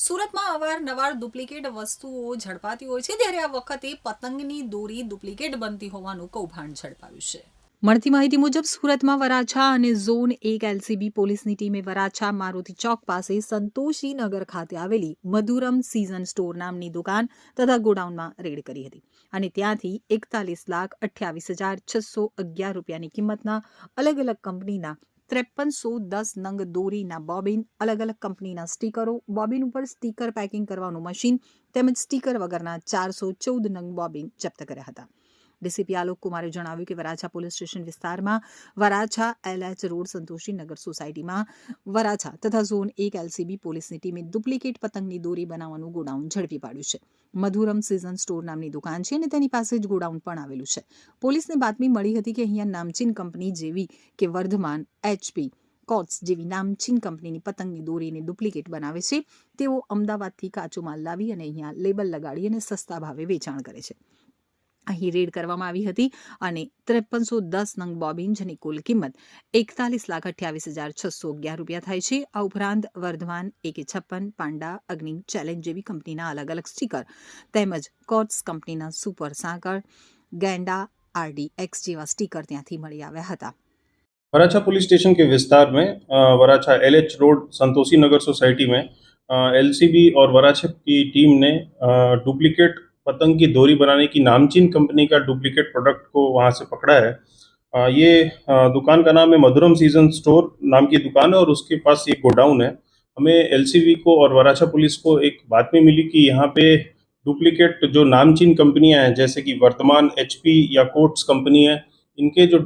સુરતમાં અવારનવાર ડુપ્લિકેટ વસ્તુઓ ઝડપાતી હોય છે, ત્યારે આ વખતે પતંગની દોરી ડુપ્લિકેટ બનતી હોવાનું કૌભાંડ ઝડપાયું છે. મળતી માહિતી મુજબ સુરતમાં વરાછા અને ઝોન 1 એલસીબી પોલીસની ટીમે વરાછા મારુતિ ચોક પાસે સંતોષી નગર ખાતે આવેલી મધુરમ સીઝન સ્ટોર નામની દુકાન તથા ગોડાઉનમાં રેડ કરી હતી અને ત્યાંથી 41,28,611 રૂપિયાની કિંમતના અલગ અલગ કંપનીના 5310 નંગ દોરીના બોબિન, અલગ અલગ કંપનીના સ્ટીકરો, બોબિન ઉપર સ્ટીકર પેકિંગ કરવાનું મશીન તેમજ સ્ટીકર વગરના 414 નંગ બોબિન જપ્ત કર્યા હતા. ડીસીપી આલોક કુમારે જણાવ્યું કે વરાછા પોલીસ સ્ટેશન વિસ્તારમાં વરાછા LH રોડ સંતોષી નગર સોસાયટીમાં વરાછા તથા ઝોન 1 એલસીબી પોલીસની ટીમે ડુપ્લિકેટ પતંગની દોરી બનાવવાનું ગોડાઉન ઝડપી પાડ્યું છે. મધુરમ સીઝન સ્ટોર નામની દુકાન છે અને તેની પાસે જ ગોડાઉન પણ આવેલું છે. પોલીસને બાતમી મળી હતી કે અહીંયા નામચીન કંપની જેવી કે વર્ધમાન, HP, કોટ્સ જેવી નામચીન કંપનીની પતંગની દોરીને ડુપ્લિકેટ બનાવે છે. તેઓ અમદાવાદથી કાચો માલ લાવી અને અહીંયા લેબલ લગાડી અને સસ્તા ભાવે વેચાણ કરે છે. અહીં રેડ કરવામાં આવી હતી અને 5310 નંગ બોબિન, જેની કુલ કિંમત 41,28,611 રૂપિયા થાય છે. આ ઉપરાંત વર્ધમાન, AK56, પાંડા, અગ્નિ, ચેલેન્જ જેવી કંપનીના અલગ અલગ સ્ટીકર તેમજ કોટ્સ કંપનીના સુપર સાંકળ, ગેંડા, RDX જેવા સ્ટીકર ત્યાંથી મળી આવ્યા હતા. वराछा पुलिस स्टेशन के विस्तार में वराछा LH रोड संतोषी नगर सोसाइटी में LCB और वराछा की टीम ने डुप्लीकेट पतंग की डोरी बनाने की नामचीन कंपनी का डुप्लीकेट प्रोडक्ट को वहां से पकड़ा है। ये दुकान का नाम है मधुरम सीजन स्टोर नाम की दुकान है और उसके पास एक गोडाउन है। हमें LCB को और वराछा पुलिस को एक बातमी मिली कि यहाँ पे डुप्लीकेट जो नामचीन कंपनियां हैं जैसे कि वर्तमान, HP या कोट्स कंपनी है, इनके जो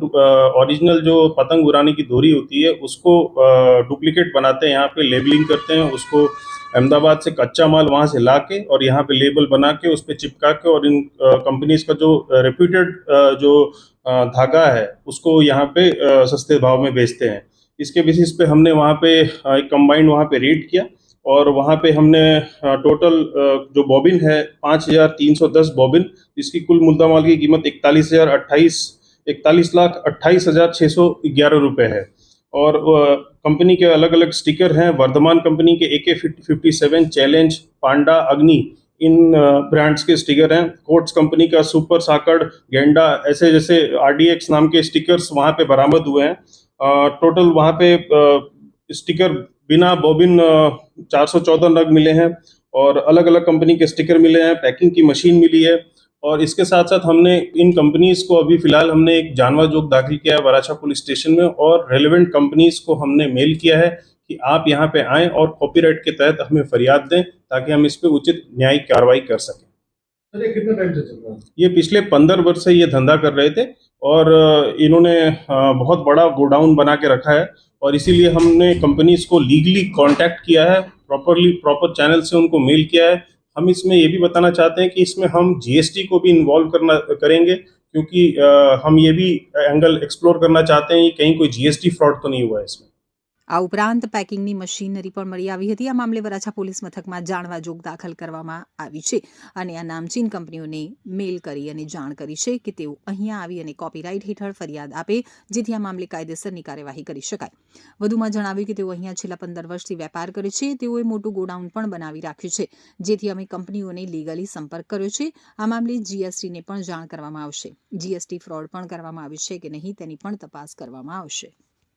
ओरिजिनल जो पतंग उड़ाने की डोरी होती है उसको डुप्लीकेट बनाते हैं, यहाँ पे लेबलिंग करते हैं, उसको अहमदाबाद से कच्चा माल वहाँ से ला के और यहाँ पे लेबल बना के उस पर चिपका के और इन कंपनीज का जो रेप्यूटेड जो धागा है उसको यहाँ पे सस्ते भाव में बेचते हैं। इसके बेसिस पे हमने वहाँ पे एक कंबाइंड वहाँ पे रेड किया और वहाँ पे हमने टोटल जो बॉबिन है 5310 बॉबिन, जिसकी कुल मुद्दा माल की कीमत 41,28,611 रुपये है। और कंपनी के अलग अलग स्टिकर हैं। वर्धमान कंपनी के AK57, चैलेंज, पांडा, अग्नि इन ब्रांड्स के स्टिकर हैं। कोट्स कंपनी का सुपर साकड़, गेंडा ऐसे जैसे RDX नाम के स्टिकर्स वहाँ पे बरामद हुए हैं। टोटल वहाँ पे स्टिकर बिना बॉबिन 414 नग मिले हैं और अलग अलग कंपनी के स्टिकर मिले हैं, पैकिंग की मशीन मिली है। और इसके साथ साथ हमने इन कंपनीज को अभी फिलहाल हमने एक जानवा जोग दाखिल किया है वराछा पुलिस स्टेशन में और रेलेवेंट कंपनीज को हमने मेल किया है कि आप यहाँ पे आएँ और कॉपीराइट के तहत हमें फरियाद दें ताकि हम इस पे उचित न्यायिक कार्रवाई कर सकें। ये कितने टाइम से चल रहा है? ये पिछले 15 वर्ष से ये धंधा कर रहे थे और इन्होंने बहुत बड़ा गोडाउन बना के रखा है और इसीलिए हमने कंपनीज को लीगली कॉन्टैक्ट किया है, प्रॉपर चैनल से उनको मेल किया है। हम इसमें ये भी बताना चाहते हैं कि इसमें हम GST को भी इन्वॉल्व करेंगे क्योंकि हम ये भी एंगल एक्सप्लोर करना चाहते हैं कि कहीं कोई GST फ्रॉड तो नहीं हुआ है इसमें। આ ઉપરાંત પેકિંગની મશીનરી પણ મળી આવી હતી. આ મામલે વરાછા પોલીસ મથકમાં જાણવા જોગ દાખલ કરવામાં આવી છે અને આ નામચીન કંપનીઓને મેલ કરી અને જાણ કરી છે કે તેઓ અહીંયા આવી અને કોપીરાઇટ હેઠળ ફરિયાદ આપે, જેથી આ મામલે કાયદેસરની કાર્યવાહી કરી શકાય. વધુમાં જણાવ્યું કે તેઓ અહીંયા છેલ્લા 15 વર્ષથી વેપાર કરે છે. તેઓએ મોટું ગોડાઉન પણ બનાવી રાખ્યું છે, જેથી અમે કંપનીઓને લીગલી સંપર્ક કર્યો છે. આ મામલે GSTને પણ જાણ કરવામાં આવશે. GST ફ્રોડ પણ કરવામાં આવ્યું છે કે નહીં તેની પણ તપાસ કરવામાં આવશે.